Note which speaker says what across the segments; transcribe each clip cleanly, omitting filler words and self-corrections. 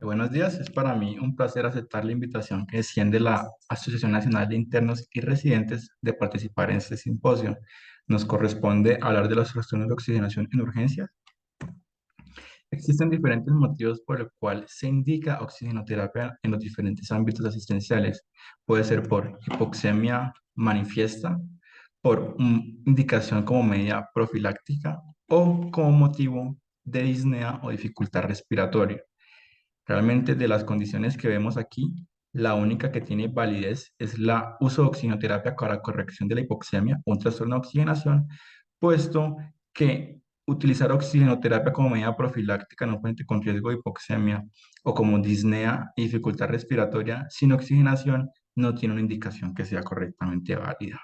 Speaker 1: Buenos días, es para mí un placer aceptar la invitación que extiende la Asociación Nacional de Internos y Residentes de participar en este simposio. Nos corresponde hablar de las razones de oxigenación en urgencias. Existen diferentes motivos por el cual se indica oxigenoterapia en los diferentes ámbitos asistenciales. Puede ser por hipoxemia manifiesta, por indicación como medida profiláctica o como motivo de disnea o dificultad respiratoria. Realmente de las condiciones que vemos aquí, la única que tiene validez es la uso de oxigenoterapia para corrección de la hipoxemia, un trastorno de oxigenación, puesto que utilizar oxigenoterapia como medida profiláctica en un paciente con riesgo de hipoxemia o como disnea y dificultad respiratoria sin oxigenación no tiene una indicación que sea correctamente válida.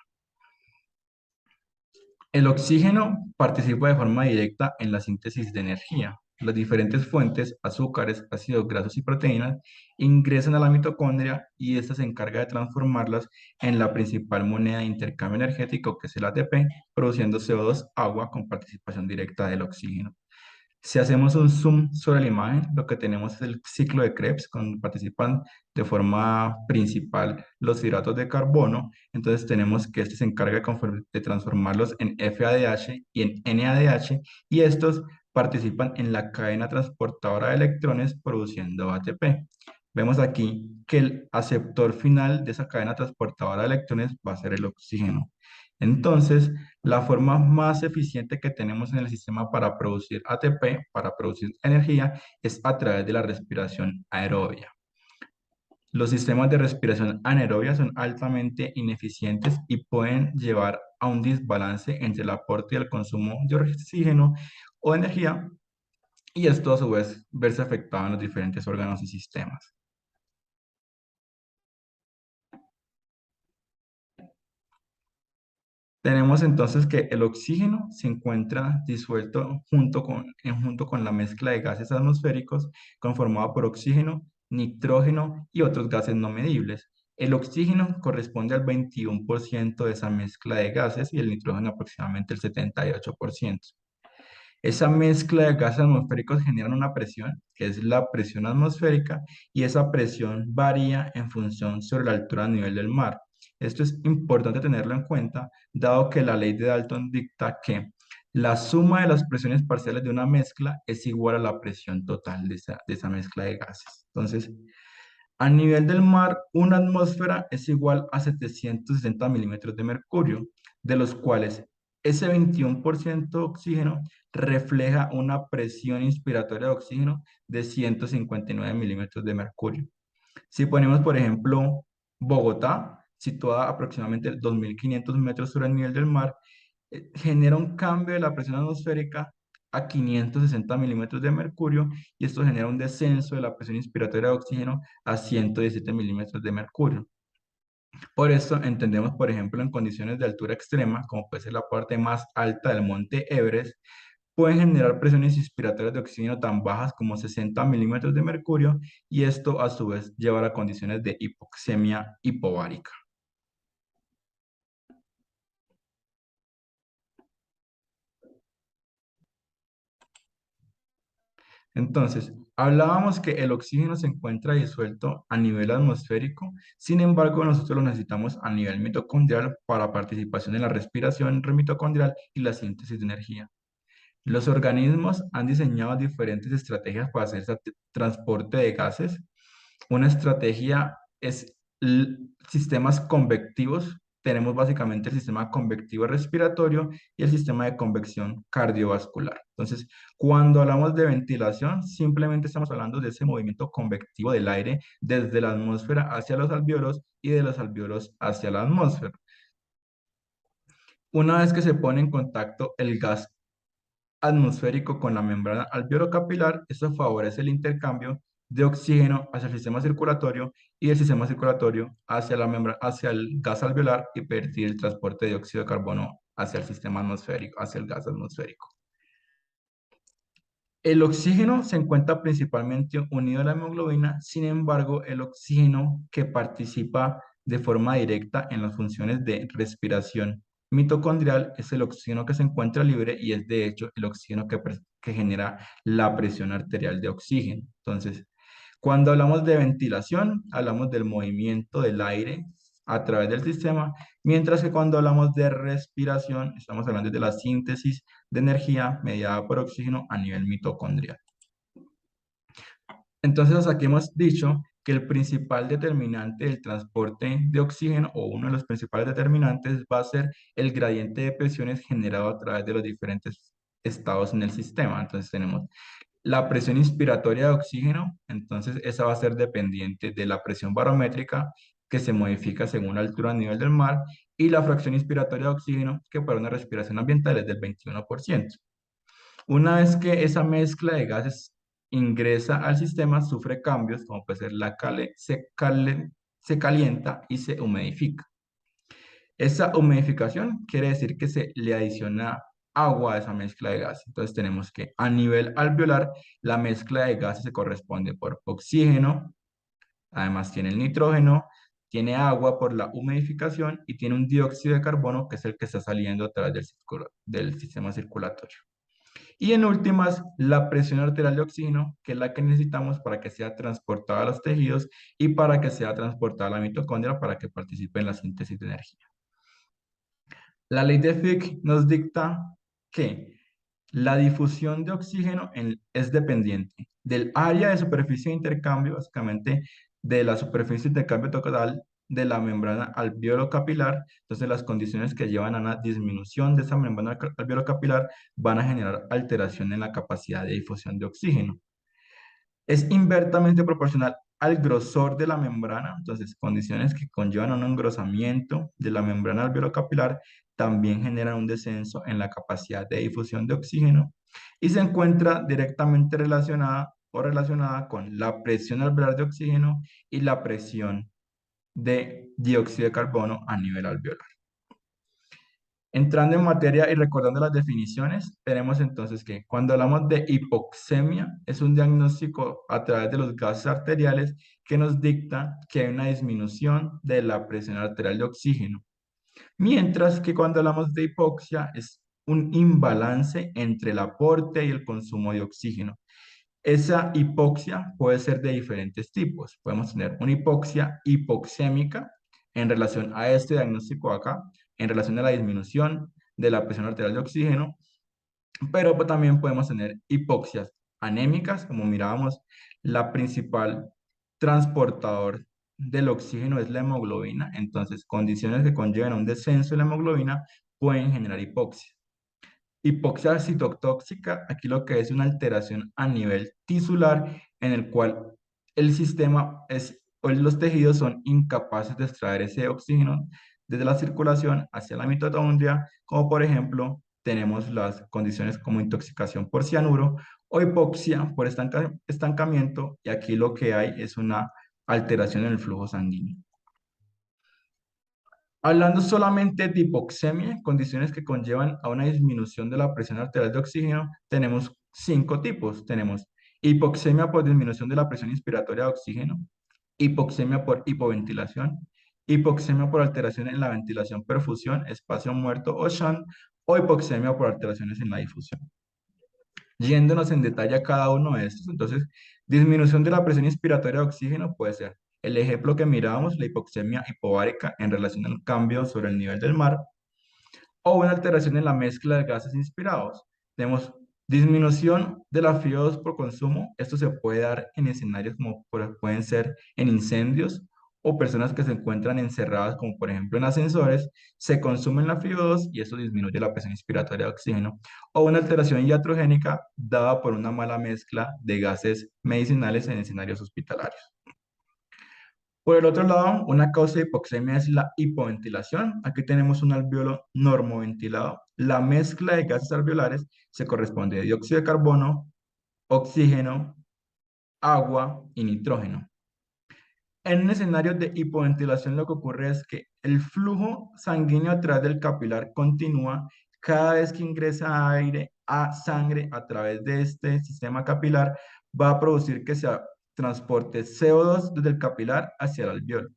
Speaker 1: El oxígeno participa de forma directa en la síntesis de energía. Las diferentes fuentes, azúcares, ácidos grasos y proteínas, ingresan a la mitocondria y ésta se encarga de transformarlas en la principal moneda de intercambio energético, que es el ATP, produciendo CO2, agua con participación directa del oxígeno. Si hacemos un zoom sobre la imagen, lo que tenemos es el ciclo de Krebs, donde participan de forma principal los hidratos de carbono. Entonces tenemos que este se encarga de transformarlos en FADH y en NADH, y estos participan en la cadena transportadora de electrones produciendo ATP. Vemos aquí que el aceptor final de esa cadena transportadora de electrones va a ser el oxígeno. Entonces, la forma más eficiente que tenemos en el sistema para producir ATP, para producir energía, es a través de la respiración aerobia. Los sistemas de respiración anaerobia son altamente ineficientes y pueden llevar a un desbalance entre el aporte y el consumo de oxígeno o energía, y esto a su vez verse afectado en los diferentes órganos y sistemas. Tenemos entonces que el oxígeno se encuentra disuelto junto con la mezcla de gases atmosféricos conformada por oxígeno, nitrógeno y otros gases no medibles. El oxígeno corresponde al 21% de esa mezcla de gases y el nitrógeno aproximadamente el 78%. Esa mezcla de gases atmosféricos genera una presión, que es la presión atmosférica, y esa presión varía en función sobre la altura a nivel del mar. Esto es importante tenerlo en cuenta, dado que la ley de Dalton dicta que la suma de las presiones parciales de una mezcla es igual a la presión total de esa mezcla de gases. Entonces, a nivel del mar, una atmósfera es igual a 760 milímetros de mercurio, de los cuales ese 21% de oxígeno refleja una presión inspiratoria de oxígeno de 159 milímetros de mercurio. Si ponemos, por ejemplo, Bogotá, situada aproximadamente 2.500 metros sobre el nivel del mar, genera un cambio de la presión atmosférica a 560 milímetros de mercurio, y esto genera un descenso de la presión inspiratoria de oxígeno a 117 milímetros de mercurio. Por eso entendemos, por ejemplo, en condiciones de altura extrema, como puede ser la parte más alta del monte Everest, pueden generar presiones inspiratorias de oxígeno tan bajas como 60 milímetros de mercurio, y esto a su vez lleva a condiciones de hipoxemia hipovárica. Entonces, hablábamos que el oxígeno se encuentra disuelto a nivel atmosférico. Sin embargo, nosotros lo necesitamos a nivel mitocondrial para participación en la respiración remitocondrial y la síntesis de energía. Los organismos han diseñado diferentes estrategias para hacer ese transporte de gases. Una estrategia es sistemas convectivos. Tenemos básicamente el sistema convectivo respiratorio y el sistema de convección cardiovascular. Entonces, cuando hablamos de ventilación, simplemente estamos hablando de ese movimiento convectivo del aire desde la atmósfera hacia los alvéolos y de los alvéolos hacia la atmósfera. Una vez que se pone en contacto el gas atmosférico con la membrana alveolo-capilar, esto favorece el intercambio de oxígeno hacia el sistema circulatorio y el sistema circulatorio hacia la membrana, hacia el gas alveolar, y permitir el transporte de dióxido de carbono hacia el sistema atmosférico, hacia el gas atmosférico. El oxígeno se encuentra principalmente unido a la hemoglobina. Sin embargo, el oxígeno que participa de forma directa en las funciones de respiración mitocondrial es el oxígeno que se encuentra libre, y es de hecho el oxígeno que genera la presión arterial de oxígeno. Entonces, Cuando hablamos de ventilación, hablamos del movimiento del aire a través del sistema, mientras que cuando hablamos de respiración, estamos hablando de la síntesis de energía mediada por oxígeno a nivel mitocondrial. Entonces, hasta aquí hemos dicho que el principal determinante del transporte de oxígeno, o uno de los principales determinantes, va a ser el gradiente de presiones generado a través de los diferentes estados en el sistema. Entonces, tenemos la presión inspiratoria de oxígeno, entonces esa va a ser dependiente de la presión barométrica, que se modifica según la altura a nivel del mar, y la fracción inspiratoria de oxígeno, que para una respiración ambiental es del 21%. Una vez que esa mezcla de gases ingresa al sistema, sufre cambios, como puede ser se calienta y se humidifica. Esa humidificación quiere decir que se le adiciona agua a esa mezcla de gases. Entonces tenemos que a nivel alveolar, la mezcla de gases se corresponde por oxígeno, además tiene el nitrógeno, tiene agua por la humidificación y tiene un dióxido de carbono, que es el que está saliendo a través del sistema circulatorio. Y en últimas, la presión arterial de oxígeno, que es la que necesitamos para que sea transportada a los tejidos y para que sea transportada a la mitocondria para que participe en la síntesis de energía. La ley de Fick nos dicta que la difusión de oxígeno es dependiente del área de superficie de intercambio, básicamente de la superficie de intercambio total de la membrana alveolo-capilar. Entonces, las condiciones que llevan a una disminución de esa membrana alveolo-capilar van a generar alteración en la capacidad de difusión de oxígeno. Es inversamente proporcional al grosor de la membrana, entonces condiciones que conllevan a un engrosamiento de la membrana alveolo-capilar también generan un descenso en la capacidad de difusión de oxígeno y se encuentra directamente relacionada con la presión alveolar de oxígeno y la presión de dióxido de carbono a nivel alveolar. Entrando en materia y recordando las definiciones, tenemos entonces que cuando hablamos de hipoxemia, es un diagnóstico a través de los gases arteriales que nos dicta que hay una disminución de la presión arterial de oxígeno. Mientras que cuando hablamos de hipoxia, es un imbalance entre el aporte y el consumo de oxígeno. Esa hipoxia puede ser de diferentes tipos. Podemos tener una hipoxia hipoxémica en relación a este diagnóstico acá, en relación a la disminución de la presión arterial de oxígeno, pero también podemos tener hipoxias anémicas, como mirábamos, la principal transportador del oxígeno es la hemoglobina, entonces condiciones que conllevan a un descenso de la hemoglobina pueden generar hipoxia. Hipoxia citotóxica, aquí lo que es una alteración a nivel tisular en el cual el sistema o los tejidos son incapaces de extraer ese oxígeno desde la circulación hacia la mitocondria, como por ejemplo tenemos las condiciones como intoxicación por cianuro o hipoxia por estancamiento, y aquí lo que hay es una alteración en el flujo sanguíneo. Hablando solamente de hipoxemia, condiciones que conllevan a una disminución de la presión arterial de oxígeno, tenemos 5 tipos. Tenemos hipoxemia por disminución de la presión inspiratoria de oxígeno, hipoxemia por hipoventilación, hipoxemia por alteración en la ventilación, perfusión, espacio muerto o shunt, o hipoxemia por alteraciones en la difusión. Yéndonos en detalle a cada uno de estos, entonces, disminución de la presión inspiratoria de oxígeno puede ser el ejemplo que mirábamos, la hipoxemia hipobárica en relación al cambio sobre el nivel del mar, o una alteración en la mezcla de gases inspirados. Tenemos disminución de la FIO2 por consumo. Esto se puede dar en escenarios como pueden ser en incendios o personas que se encuentran encerradas, como por ejemplo en ascensores, se consumen la FIO2 y eso disminuye la presión inspiratoria de oxígeno. O una alteración iatrogénica dada por una mala mezcla de gases medicinales en escenarios hospitalarios. Por el otro lado, una causa de hipoxemia es la hipoventilación. Aquí tenemos un alveolo normoventilado. La mezcla de gases alveolares se corresponde a dióxido de carbono, oxígeno, agua y nitrógeno. En un escenario de hipoventilación lo que ocurre es que el flujo sanguíneo a través del capilar continúa cada vez que ingresa aire a sangre a través de este sistema capilar, va a producir que se transporte CO2 desde el capilar hacia el alveolo.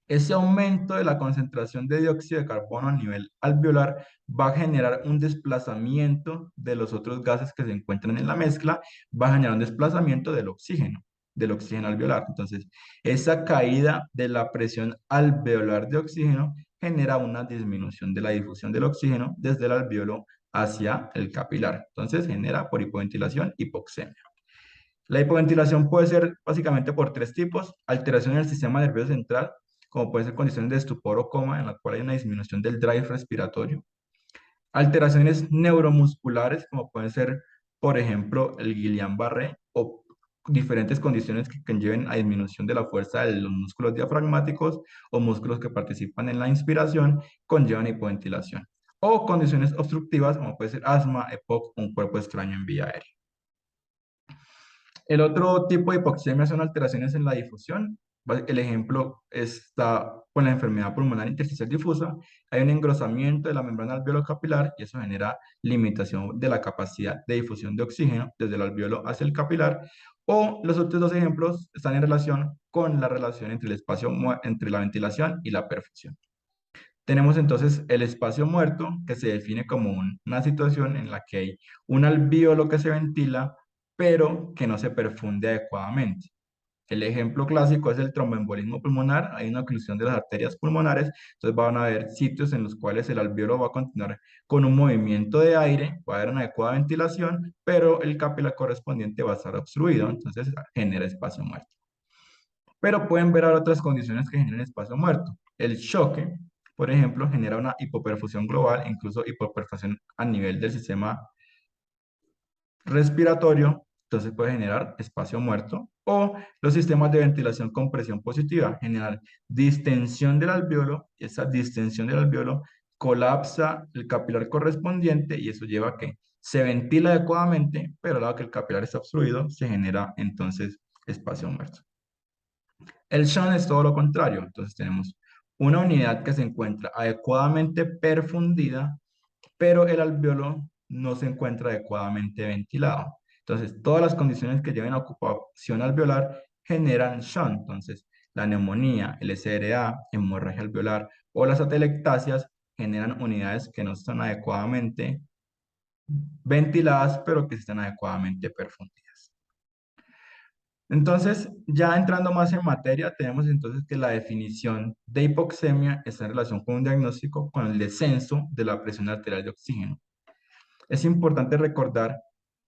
Speaker 1: Ese aumento de la concentración de dióxido de carbono a nivel alveolar va a generar un desplazamiento de los otros gases que se encuentran en la mezcla, va a generar un desplazamiento del oxígeno. del oxígeno alveolar. Entonces, esa caída de la presión alveolar de oxígeno genera una disminución de la difusión del oxígeno desde el alveolo hacia el capilar. Entonces, genera por hipoventilación hipoxemia. La hipoventilación puede ser básicamente por tres tipos: alteración en el sistema nervioso central, como pueden ser condiciones de estupor o coma, en la cual hay una disminución del drive respiratorio; alteraciones neuromusculares, como pueden ser, por ejemplo, el Guillain-Barré, o diferentes condiciones que conlleven a disminución de la fuerza de los músculos diafragmáticos o músculos que participan en la inspiración, conllevan hipoventilación; o condiciones obstructivas, como puede ser asma, EPOC o un cuerpo extraño en vía aérea. El otro tipo de hipoxemia son alteraciones en la difusión. El ejemplo está con la enfermedad pulmonar intersticial difusa. Hay un engrosamiento de la membrana alveolo capilar y eso genera limitación de la capacidad de difusión de oxígeno desde el alveolo hacia el capilar. O los otros dos ejemplos están en relación con la relación entre el espacio, entre la ventilación y la perfusión. Tenemos entonces el espacio muerto, que se define como una situación en la que hay un alvéolo que se ventila, pero que no se perfunde adecuadamente. El ejemplo clásico es el tromboembolismo pulmonar. Hay una oclusión de las arterias pulmonares, entonces van a haber sitios en los cuales el alvéolo va a continuar con un movimiento de aire, va a haber una adecuada ventilación, pero el capilar correspondiente va a estar obstruido, entonces genera espacio muerto. Pero pueden ver ahora otras condiciones que generan espacio muerto. El choque, por ejemplo, genera una hipoperfusión global, incluso hipoperfusión a nivel del sistema respiratorio, entonces puede generar espacio muerto. O los sistemas de ventilación con presión positiva, generar distensión del alvéolo, y esa distensión del alvéolo colapsa el capilar correspondiente y eso lleva a que se ventila adecuadamente, pero dado que el capilar está obstruido, se genera entonces espacio muerto. El shunt es todo lo contrario. Entonces tenemos una unidad que se encuentra adecuadamente perfundida, pero el alvéolo no se encuentra adecuadamente ventilado. Entonces, todas las condiciones que lleven a ocupación alveolar generan shunt. Entonces, la neumonía, el SRA, hemorragia alveolar o las atelectasias generan unidades que no están adecuadamente ventiladas, pero que están adecuadamente perfundidas. Entonces, ya entrando más en materia, tenemos entonces que la definición de hipoxemia está en relación con un diagnóstico con el descenso de la presión arterial de oxígeno. Es importante recordar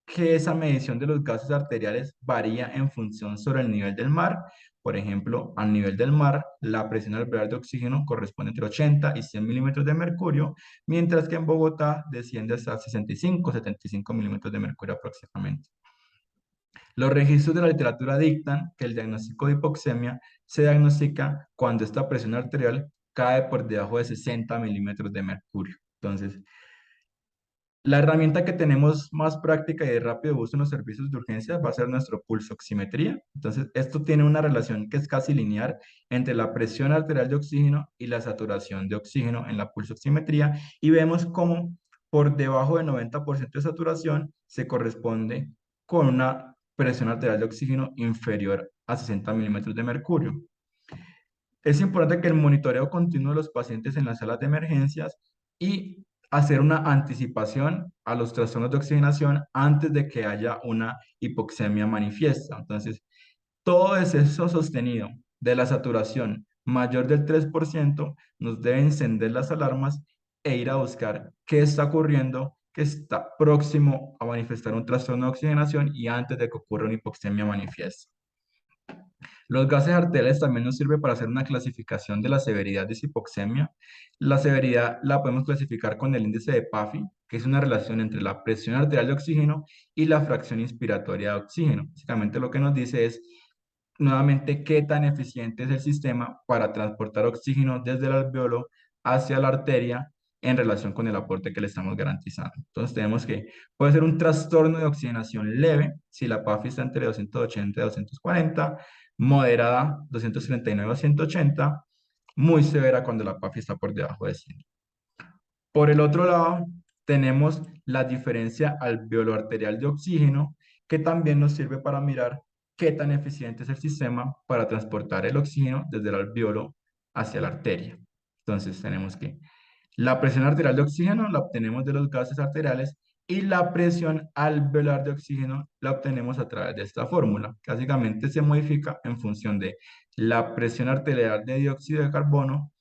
Speaker 1: que esa medición de los gases arteriales varía en función sobre el nivel del mar. Por ejemplo, al nivel del mar, la presión alveolar de oxígeno corresponde entre 80 y 100 milímetros de mercurio, mientras que en Bogotá desciende hasta 65 75 milímetros de mercurio aproximadamente. Los registros de la literatura dictan que el diagnóstico de hipoxemia se diagnostica cuando esta presión arterial cae por debajo de 60 milímetros de mercurio. Entonces, la herramienta que tenemos más práctica y de rápido uso en los servicios de urgencia va a ser nuestro pulso oximetría. Entonces, esto tiene una relación que es casi lineal entre la presión arterial de oxígeno y la saturación de oxígeno en la pulso oximetría y vemos cómo por debajo del 90% de saturación se corresponde con una presión arterial de oxígeno inferior a 60 milímetros de mercurio. Es importante que el monitoreo continuo de los pacientes en las salas de emergencias y hacer una anticipación a los trastornos de oxigenación antes de que haya una hipoxemia manifiesta. Entonces, todo exceso sostenido de la saturación mayor del 3% nos debe encender las alarmas e ir a buscar qué está ocurriendo, que está próximo a manifestar un trastorno de oxigenación y antes de que ocurra una hipoxemia manifiesta. Los gases arteriales también nos sirve para hacer una clasificación de la severidad de esa hipoxemia. La severidad la podemos clasificar con el índice de PAFI, que es una relación entre la presión arterial de oxígeno y la fracción inspiratoria de oxígeno. Básicamente lo que nos dice es, nuevamente, qué tan eficiente es el sistema para transportar oxígeno desde el alveolo hacia la arteria en relación con el aporte que le estamos garantizando. Entonces tenemos que puede ser un trastorno de oxigenación leve si la PAFI está entre 280 y 240, moderada 239 a 180, muy severa cuando la PAFI está por debajo de 100. Por el otro lado, tenemos la diferencia alveolo-arterial de oxígeno, que también nos sirve para mirar qué tan eficiente es el sistema para transportar el oxígeno desde el alveolo hacia la arteria. Entonces, tenemos que la presión arterial de oxígeno la obtenemos de los gases arteriales Y la presión alveolar de oxígeno la obtenemos a través de esta fórmula, que básicamente se modifica en función de la presión arterial de dióxido de carbono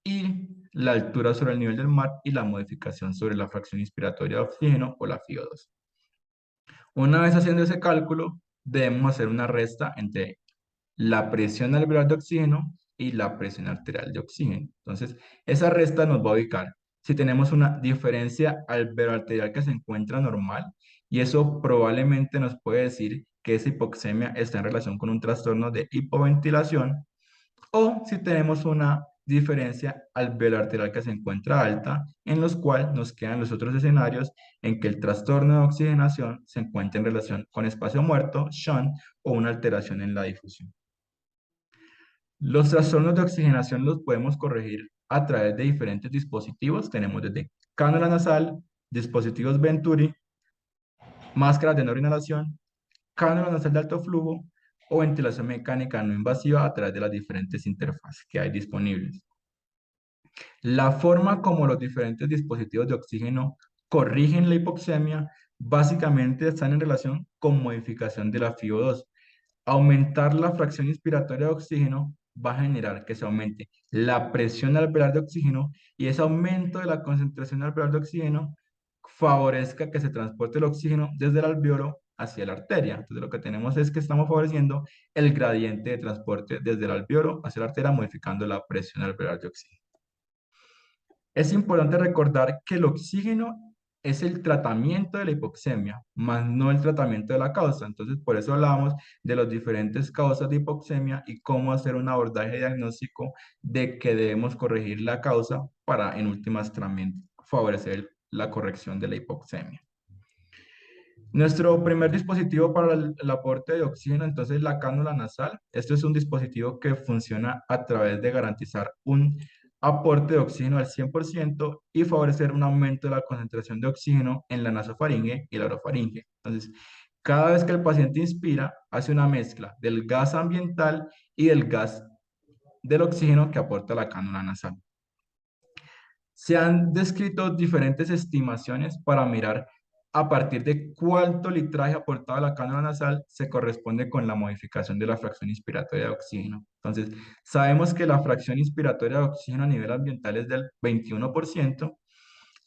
Speaker 1: y la altura sobre el nivel del mar y la modificación sobre la fracción inspiratoria de oxígeno o la FiO2. Una vez haciendo ese cálculo, debemos hacer una resta entre la presión alveolar de oxígeno y la presión arterial de oxígeno. Entonces, esa resta nos va a ubicar si tenemos una diferencia alveolar arterial que se encuentra normal, y eso probablemente nos puede decir que esa hipoxemia está en relación con un trastorno de hipoventilación, o si tenemos una diferencia alveolar arterial que se encuentra alta, en los cuales nos quedan los otros escenarios en que el trastorno de oxigenación se encuentra en relación con espacio muerto, shunt, o una alteración en la difusión. Los trastornos de oxigenación los podemos corregir a través de diferentes dispositivos. Tenemos desde cánula nasal, dispositivos Venturi, máscaras de no inhalación, cánula nasal de alto flujo o ventilación mecánica no invasiva a través de las diferentes interfaces que hay disponibles. La forma como los diferentes dispositivos de oxígeno corrigen la hipoxemia básicamente están en relación con modificación de la FiO2. Aumentar la fracción inspiratoria de oxígeno va a generar que se aumente la presión alveolar de oxígeno, y ese aumento de la concentración alveolar de oxígeno favorezca que se transporte el oxígeno desde el alveolo hacia la arteria. Entonces lo que tenemos es que estamos favoreciendo el gradiente de transporte desde el alveolo hacia la arteria, modificando la presión alveolar de oxígeno. Es importante recordar que el oxígeno es el tratamiento de la hipoxemia, más no el tratamiento de la causa. Entonces, por eso hablamos de las diferentes causas de hipoxemia y cómo hacer un abordaje diagnóstico de que debemos corregir la causa para, en últimas, también favorecer la corrección de la hipoxemia. Nuestro primer dispositivo para el aporte de oxígeno, entonces, la cánula nasal. Este es un dispositivo que funciona a través de garantizar un aporte de oxígeno al 100% y favorecer un aumento de la concentración de oxígeno en la nasofaringe y la orofaringe. Entonces, cada vez que el paciente inspira, hace una mezcla del gas ambiental y del gas del oxígeno que aporta la cánula nasal. Se han descrito diferentes estimaciones para mirar a partir de cuánto litraje aportado a la cánula nasal se corresponde con la modificación de la fracción inspiratoria de oxígeno. Entonces, sabemos que la fracción inspiratoria de oxígeno a nivel ambiental es del 21%.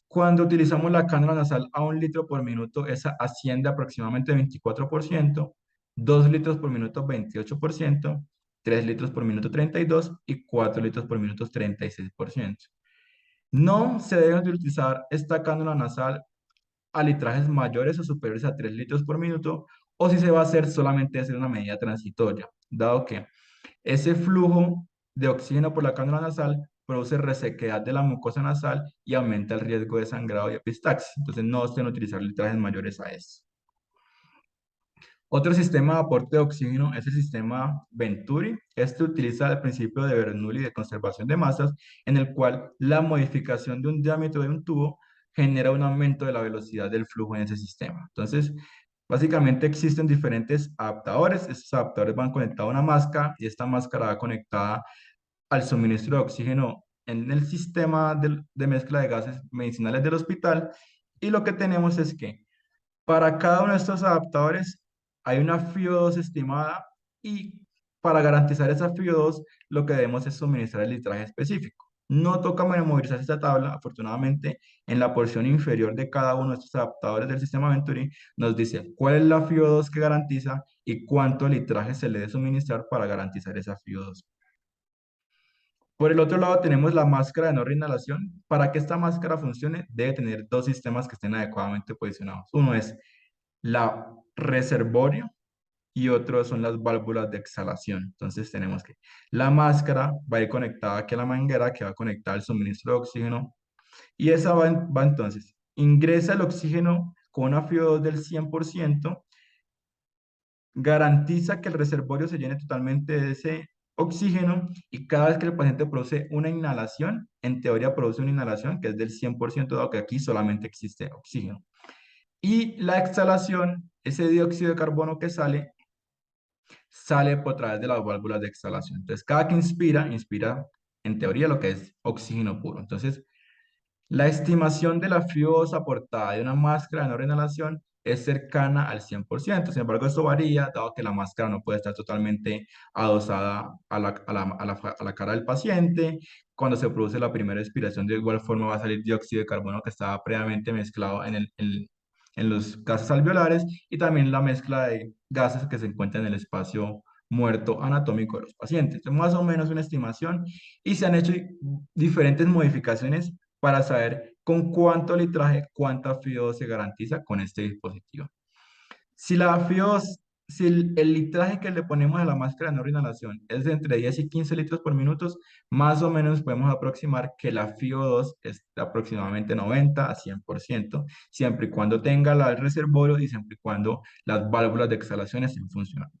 Speaker 1: Cuando utilizamos la cánula nasal a 1 litro por minuto, esa asciende aproximadamente 24%, 2 litros por minuto 28%, 3 litros por minuto 32% y 4 litros por minuto 36%. No se debe utilizar esta cánula nasal a litrajes mayores o superiores a 3 litros por minuto, o si se va a hacer, solamente hacer una medida transitoria, dado que ese flujo de oxígeno por la cánula nasal produce resequedad de la mucosa nasal y aumenta el riesgo de sangrado y epistaxis. Entonces no se deben utilizar litrajes mayores a eso. Otro sistema de aporte de oxígeno es el sistema Venturi. Este utiliza el principio de Bernoulli de conservación de masas, en el cual la modificación de un diámetro de un tubo genera un aumento de la velocidad del flujo en ese sistema. Entonces, básicamente existen diferentes adaptadores. Estos adaptadores van conectados a una máscara, y esta máscara va conectada al suministro de oxígeno en el sistema de mezcla de gases medicinales del hospital. Y lo que tenemos es que para cada uno de estos adaptadores hay una FiO2 estimada, y para garantizar esa FiO2 lo que debemos es suministrar el litraje específico. No toca memorizar esta tabla. Afortunadamente, en la porción inferior de cada uno de estos adaptadores del sistema Venturi nos dice cuál es la FiO2 que garantiza y cuánto litraje se le debe suministrar para garantizar esa FiO2. Por el otro lado tenemos la máscara de no reinhalación. Para que esta máscara funcione, debe tener dos sistemas que estén adecuadamente posicionados. Uno es la reservorio y otro son las válvulas de exhalación. Entonces tenemos que la máscara va a ir conectada aquí a la manguera que va a conectar al suministro de oxígeno, y esa va entonces, ingresa el oxígeno con una FiO2 del 100%, garantiza que el reservorio se llene totalmente de ese oxígeno, y cada vez que el paciente produce una inhalación, en teoría produce una inhalación que es del 100%, dado que aquí solamente existe oxígeno. Y la exhalación, ese dióxido de carbono que sale por través de las válvulas de exhalación. Entonces, cada que inspira en teoría lo que es oxígeno puro. Entonces, La estimación de la FIO2 aportada de una máscara de no reinhalación es cercana al 100%. Sin embargo, esto varía, dado que la máscara no puede estar totalmente adosada a la cara del paciente. Cuando se produce la primera expiración, de igual forma va a salir dióxido de carbono que estaba previamente mezclado en los gases alveolares, y también la mezcla de gases que se encuentran en el espacio muerto anatómico de los pacientes. Es más o menos una estimación, y se han hecho diferentes modificaciones para saber con cuánto litraje, cuánta FIO2 se garantiza con este dispositivo. Si la FIO2, si el litraje que le ponemos a la máscara de no inhalación es de entre 10 y 15 litros por minuto, más o menos podemos aproximar que la FIO2 es de aproximadamente 90 a 100%, siempre y cuando tenga el reservorio y siempre y cuando las válvulas de exhalación estén funcionando.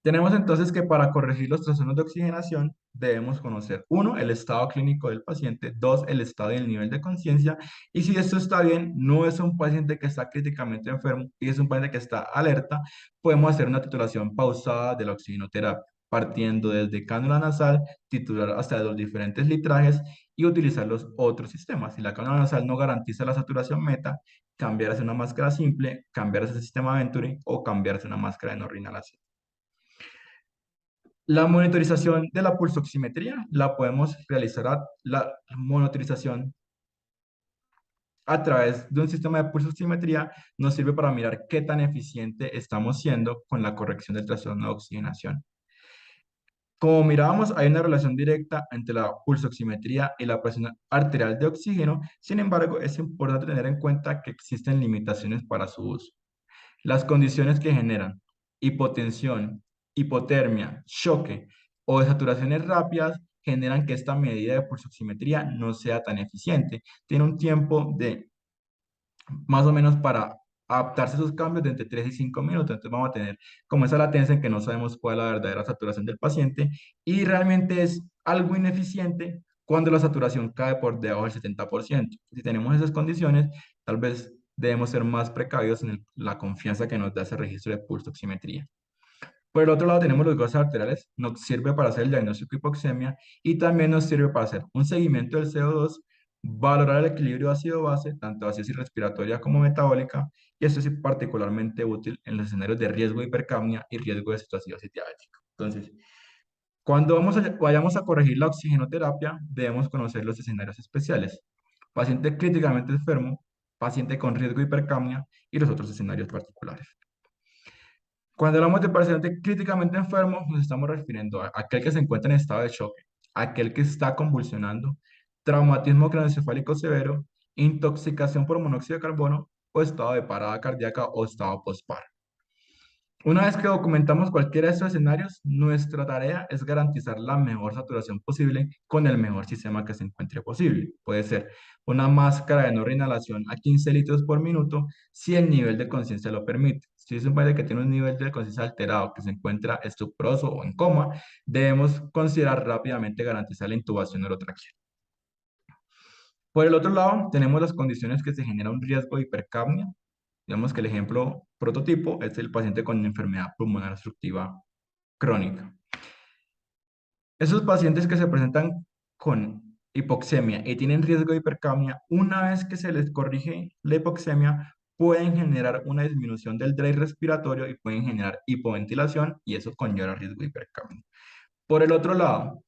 Speaker 1: Tenemos entonces que para corregir los trastornos de oxigenación debemos conocer, uno, el estado clínico del paciente; dos, el estado y el nivel de conciencia; y si esto está bien, no es un paciente que está críticamente enfermo y es un paciente que está alerta, podemos hacer una titulación pausada de la oxigenoterapia, partiendo desde cánula nasal, titular hasta los diferentes litrajes y utilizar los otros sistemas. Si la cánula nasal no garantiza la saturación meta, cambiar a una máscara simple, cambiar a ese sistema Venturi o cambiarse a una máscara de no reinhalación. La monitorización de la pulsoximetría la podemos realizar la monitorización a través de un sistema de pulsoximetría. Nos sirve para mirar qué tan eficiente estamos siendo con la corrección del trastorno de oxigenación. Como mirábamos, hay una relación directa entre la pulsoximetría y la presión arterial de oxígeno. Sin embargo, es importante tener en cuenta que existen limitaciones para su uso. Las condiciones que generan hipotensión, hipotermia, choque o desaturaciones rápidas generan que esta medida de pulsoximetría no sea tan eficiente. Tiene un tiempo de más o menos para adaptarse a esos cambios de entre 3 y 5 minutos. Entonces vamos a tener como esa latencia en que no sabemos cuál es la verdadera saturación del paciente, y realmente es algo ineficiente cuando la saturación cae por debajo del 70%. Si tenemos esas condiciones, tal vez debemos ser más precavidos en la confianza que nos da ese registro de pulso oximetría. Por el otro lado tenemos los gases arteriales. Nos sirve para hacer el diagnóstico de hipoxemia y también nos sirve para hacer un seguimiento del CO2, valorar el equilibrio ácido-base, tanto ácido respiratoria como metabólica, y esto es particularmente útil en los escenarios de riesgo de hipercapnia y riesgo de cetoacidosis diabética. Entonces, cuando vayamos a corregir la oxigenoterapia, debemos conocer los escenarios especiales: paciente críticamente enfermo, paciente con riesgo de hipercapnia y los otros escenarios particulares. Cuando hablamos de paciente críticamente enfermo, nos estamos refiriendo a aquel que se encuentra en estado de choque, aquel que está convulsionando, traumatismo craneoencefálico severo, intoxicación por monóxido de carbono o estado de parada cardíaca o estado postparo. Una vez que documentamos cualquiera de estos escenarios, nuestra tarea es garantizar la mejor saturación posible con el mejor sistema que se encuentre posible. Puede ser una máscara de no reinhalación a 15 litros por minuto si el nivel de conciencia lo permite. Si es un paciente que tiene un nivel de conciencia alterado, que se encuentra estuproso o en coma, debemos considerar rápidamente garantizar la intubación orotraqueal. Por el otro lado, tenemos las condiciones que se genera un riesgo de hipercapnia. Digamos que el ejemplo prototipo es el paciente con enfermedad pulmonar obstructiva crónica. Esos pacientes que se presentan con hipoxemia y tienen riesgo de hipercapnia, una vez que se les corrige la hipoxemia, pueden generar una disminución del drive respiratorio y pueden generar hipoventilación, y eso conlleva riesgo de hipercapnia. Por el otro lado,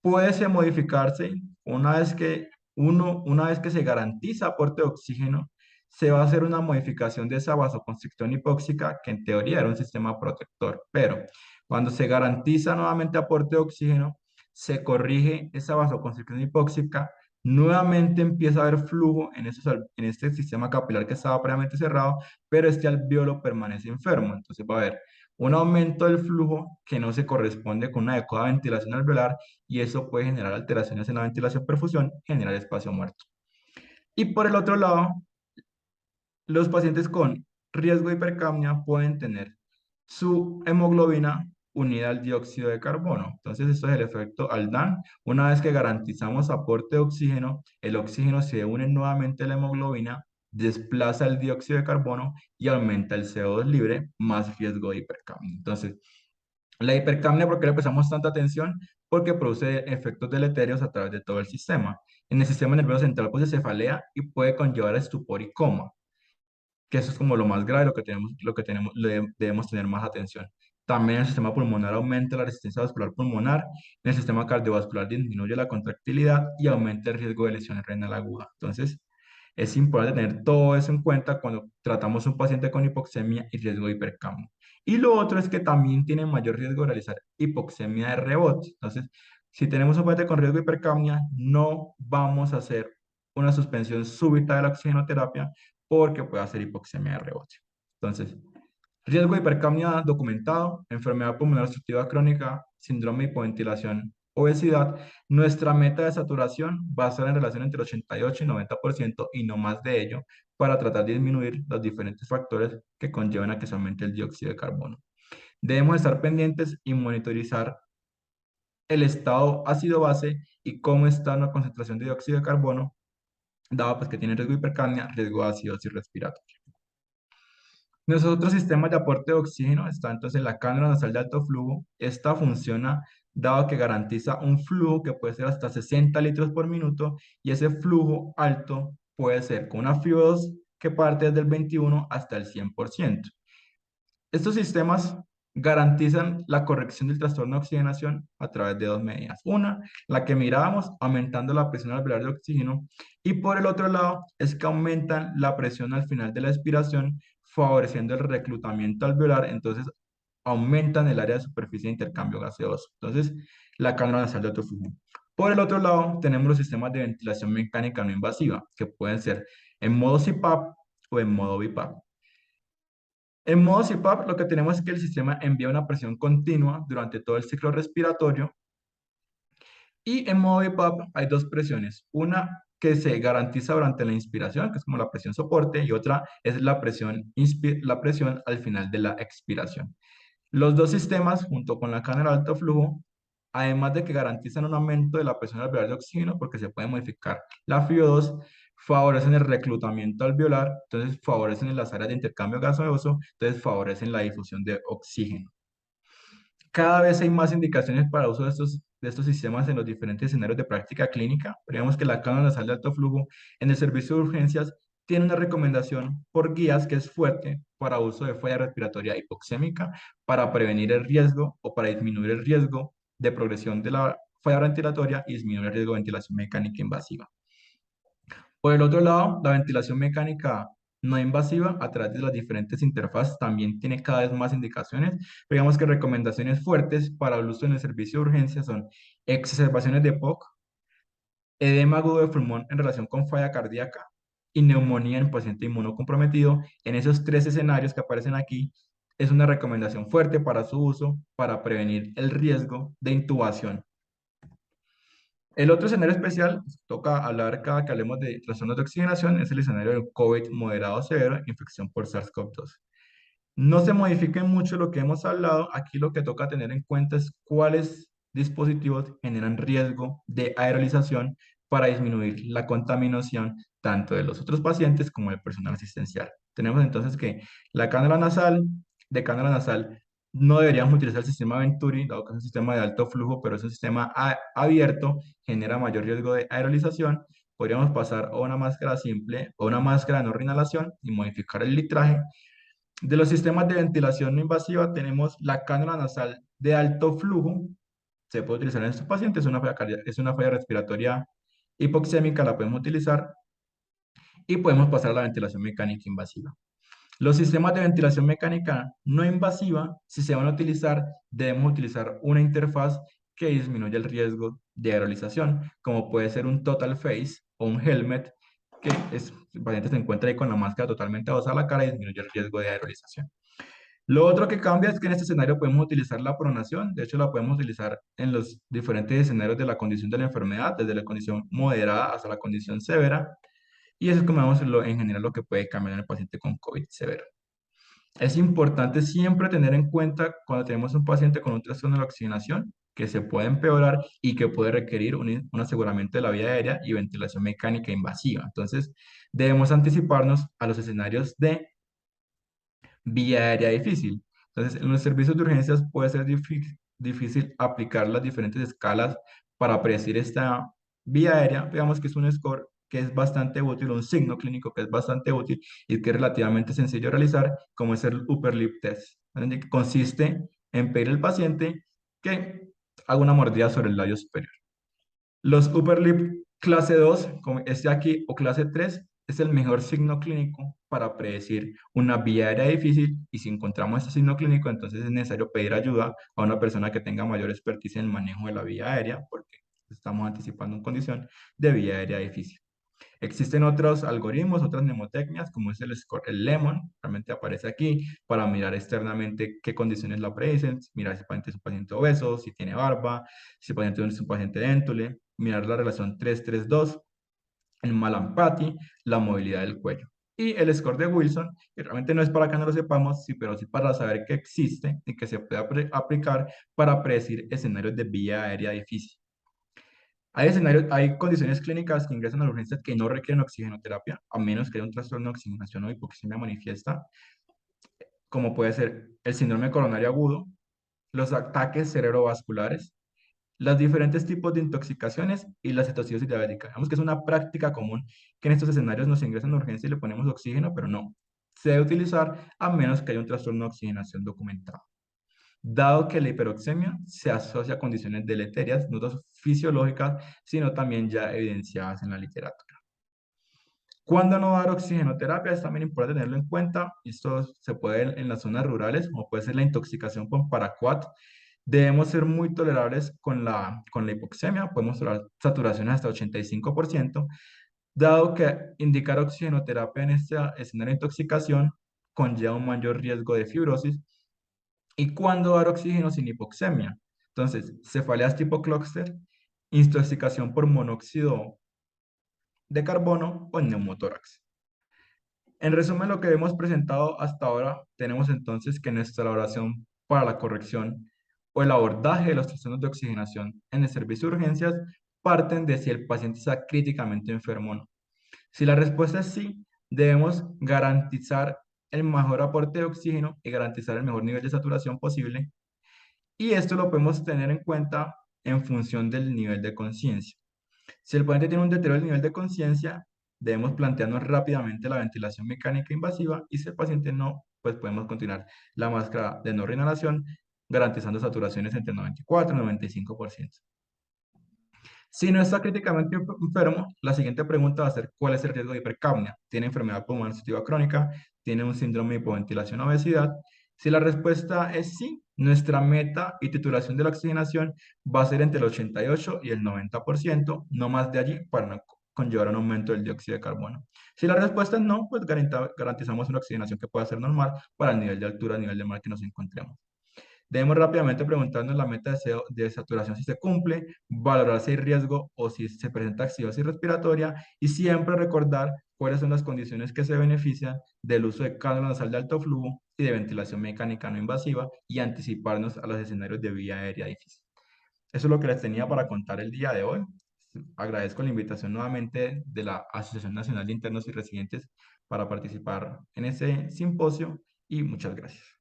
Speaker 1: puede modificarse una vez que se garantiza aporte de oxígeno. Se va a hacer una modificación de esa vasoconstricción hipóxica, que en teoría era un sistema protector, pero cuando se garantiza nuevamente aporte de oxígeno, se corrige esa vasoconstricción hipóxica, nuevamente empieza a haber flujo en este sistema capilar que estaba previamente cerrado, pero este alveolo permanece enfermo. Entonces va a haber un aumento del flujo que no se corresponde con una adecuada ventilación alveolar, y eso puede generar alteraciones en la ventilación-perfusión, generar espacio muerto. Y por el otro lado, los pacientes con riesgo de hipercapnia pueden tener su hemoglobina unida al dióxido de carbono. Entonces, esto es el efecto Aldan. Una vez que garantizamos aporte de oxígeno, el oxígeno se une nuevamente a la hemoglobina, desplaza el dióxido de carbono y aumenta el CO2 libre, más riesgo de hipercapnia. Entonces, la hipercapnia, ¿por qué le prestamos tanta atención? porque produce efectos deleterios a través de todo el sistema. En el sistema nervioso central pues se cefalea y puede conllevar a estupor y coma, que eso es como lo más grave, debemos tener más atención. También el sistema pulmonar aumenta la resistencia vascular pulmonar, en el sistema cardiovascular disminuye la contractilidad y aumenta el riesgo de lesiones renal aguda. Entonces, es importante tener todo eso en cuenta cuando tratamos a un paciente con hipoxemia y riesgo de hipercamio. Y lo otro es que también tiene mayor riesgo de realizar hipoxemia de rebote. Entonces, si tenemos un paciente con riesgo de hipercamia, no vamos a hacer una suspensión súbita de la oxigenoterapia porque puede hacer hipoxemia de rebote. Entonces, riesgo de hipercapnia documentado, enfermedad pulmonar obstructiva crónica, síndrome de hipoventilación, obesidad. Nuestra meta de saturación va a estar en relación entre 88 y 90% y no más de ello para tratar de disminuir los diferentes factores que conllevan a que se aumente el dióxido de carbono. Debemos estar pendientes y monitorizar el estado ácido-base y cómo está la concentración de dióxido de carbono, dado pues que tiene riesgo de hipercapnia, riesgo de acidosis respiratoria. Nuestros otros sistemas de aporte de oxígeno está entonces la cánula nasal de alto flujo. Esta funciona dado que garantiza un flujo que puede ser hasta 60 litros por minuto y ese flujo alto puede ser con una FIO2 que parte desde el 21 hasta el 100%. Estos sistemas garantizan la corrección del trastorno de oxigenación a través de dos medidas. Una, la que mirábamos, aumentando la presión alveolar de oxígeno, y por el otro lado es que aumentan la presión al final de la expiración, favoreciendo el reclutamiento alveolar, entonces aumentan el área de superficie de intercambio gaseoso. Entonces, la cánula nasal de alto flujo. Por el otro lado, tenemos los sistemas de ventilación mecánica no invasiva, que pueden ser en modo CPAP o en modo BiPAP. En modo CPAP, lo que tenemos es que el sistema envía una presión continua durante todo el ciclo respiratorio y en modo BiPAP hay dos presiones. Una que se garantiza durante la inspiración, que es como la presión soporte, y otra es la presión al final de la expiración. Los dos sistemas, junto con la cámara de alto flujo, además de que garantizan un aumento de la presión alveolar de oxígeno, porque se puede modificar la FiO2, favorecen el reclutamiento alveolar, entonces favorecen las áreas de intercambio gaseoso, entonces favorecen la difusión de oxígeno. Cada vez hay más indicaciones para uso de estos sistemas en los diferentes escenarios de práctica clínica. Digamos que la cánula nasal de alto flujo en el servicio de urgencias tiene una recomendación por guías que es fuerte para uso de falla respiratoria hipoxémica, para prevenir el riesgo o para disminuir el riesgo de progresión de la falla ventilatoria y disminuir el riesgo de ventilación mecánica invasiva. Por el otro lado, la ventilación mecánica no invasiva a través de las diferentes interfaces también tiene cada vez más indicaciones. Pero digamos que recomendaciones fuertes para el uso en el servicio de urgencia son exacerbaciones de POC, edema agudo de pulmón en relación con falla cardíaca y neumonía en paciente inmunocomprometido. En esos tres escenarios que aparecen aquí, es una recomendación fuerte para su uso para prevenir el riesgo de intubación. El otro escenario especial, toca hablar cada que hablemos de trastornos de oxigenación, es el escenario del COVID moderado severo, infección por SARS-CoV-2. No se modifique mucho lo que hemos hablado, aquí lo que toca tener en cuenta es cuáles dispositivos generan riesgo de aerolización para disminuir la contaminación tanto de los otros pacientes como del personal asistencial. Tenemos entonces que la cánula nasal, de cánula nasal, no deberíamos utilizar el sistema Venturi, dado que es un sistema de alto flujo, pero es un sistema abierto, genera mayor riesgo de aerolización. Podríamos pasar a una máscara simple o una máscara de no reinhalación y modificar el litraje. De los sistemas de ventilación no invasiva tenemos la cánula nasal de alto flujo, se puede utilizar en estos pacientes, es una falla respiratoria hipoxémica, la podemos utilizar y podemos pasar a la ventilación mecánica invasiva. Los sistemas de ventilación mecánica no invasiva, si se van a utilizar, debemos utilizar una interfaz que disminuya el riesgo de aerolización, como puede ser un total face o un helmet, que el paciente se encuentra ahí con la máscara totalmente adosada a la cara y disminuye el riesgo de aerolización. Lo otro que cambia es que en este escenario podemos utilizar la pronación, de hecho la podemos utilizar en los diferentes escenarios de la condición de la enfermedad, desde la condición moderada hasta la condición severa, y eso es como vemos en general lo que puede cambiar en el paciente con COVID severo. Es importante siempre tener en cuenta cuando tenemos un paciente con un trastorno de la oxigenación que se puede empeorar y que puede requerir un aseguramiento de la vía aérea y ventilación mecánica invasiva. Entonces, debemos anticiparnos a los escenarios de vía aérea difícil. Entonces, en los servicios de urgencias puede ser difícil aplicar las diferentes escalas para predecir esta vía aérea, digamos que es un score que es bastante útil, un signo clínico que es bastante útil y que es relativamente sencillo de realizar, como es el upper lip test, ¿vale? Que consiste en pedir al paciente que haga una mordida sobre el labio superior. Los upper lip clase 2, como este aquí, o clase 3, es el mejor signo clínico para predecir una vía aérea difícil, y si encontramos este signo clínico, entonces es necesario pedir ayuda a una persona que tenga mayor expertise en el manejo de la vía aérea, porque estamos anticipando una condición de vía aérea difícil. Existen otros algoritmos, otras mnemotecnias, como es el score, el Lemon, realmente aparece aquí, para mirar externamente qué condiciones la predicen, mirar si el paciente es un paciente obeso, si tiene barba, si el paciente es un paciente déntule, mirar la relación 3-3-2, el Malampati, la movilidad del cuello. Y el score de Wilson, que realmente no es para que no lo sepamos, sí, pero sí para saber que existe y que se puede aplicar para predecir escenarios de vía aérea difícil. Hay escenarios, hay condiciones clínicas que ingresan a la urgencia que no requieren oxigenoterapia, a menos que haya un trastorno de oxigenación o hipoxemia manifiesta, como puede ser el síndrome coronario agudo, los ataques cerebrovasculares, los diferentes tipos de intoxicaciones y la cetoacidosis diabética. Digamos que es una práctica común que en estos escenarios nos ingresan a urgencia y le ponemos oxígeno, pero no se debe utilizar a menos que haya un trastorno de oxigenación documentado. Dado que la hiperoxemia se asocia a condiciones deleterias, no solo fisiológicas, sino también ya evidenciadas en la literatura. ¿Cuándo no dar oxigenoterapia? Es también importante tenerlo en cuenta. Esto se puede en las zonas rurales, como puede ser la intoxicación por paraquat. Debemos ser muy tolerables con la hipoxemia. Podemos tolerar saturaciones hasta 85%, dado que indicar oxigenoterapia en este escenario de intoxicación conlleva un mayor riesgo de fibrosis. ¿Y cuándo dar oxígeno sin hipoxemia? Entonces, cefaleas tipo clúster, intoxicación por monóxido de carbono o neumotórax. En resumen, lo que hemos presentado hasta ahora, tenemos entonces que nuestra elaboración para la corrección o el abordaje de los trastornos de oxigenación en el servicio de urgencias parten de si el paciente está críticamente enfermo o no. Si la respuesta es sí, debemos garantizar el mejor aporte de oxígeno y garantizar el mejor nivel de saturación posible. Y esto lo podemos tener en cuenta en función del nivel de conciencia. Si el paciente tiene un deterioro del nivel de conciencia, debemos plantearnos rápidamente la ventilación mecánica invasiva, y si el paciente no, pues podemos continuar la máscara de no reinhalación, garantizando saturaciones entre 94 y 95%. Si no está críticamente enfermo, la siguiente pregunta va a ser: ¿cuál es el riesgo de hipercapnia? ¿Tiene enfermedad pulmonar obstructiva crónica? ¿Tiene un síndrome de hipoventilación o obesidad? Si la respuesta es sí, nuestra meta y titulación de la oxigenación va a ser entre el 88 y el 90%, no más de allí, para no conllevar un aumento del dióxido de carbono. Si la respuesta es no, pues garantizamos una oxigenación que pueda ser normal para el nivel de altura, el nivel de mar que nos encontremos. Debemos rápidamente preguntarnos la meta de saturación si se cumple, valorar si hay riesgo o si se presenta acidosis respiratoria, y siempre recordar cuáles son las condiciones que se benefician del uso de cánula nasal de alto flujo y de ventilación mecánica no invasiva, y anticiparnos a los escenarios de vía aérea difícil. Eso es lo que les tenía para contar el día de hoy. Agradezco la invitación nuevamente de la Asociación Nacional de Internos y Residentes para participar en este simposio, y muchas gracias.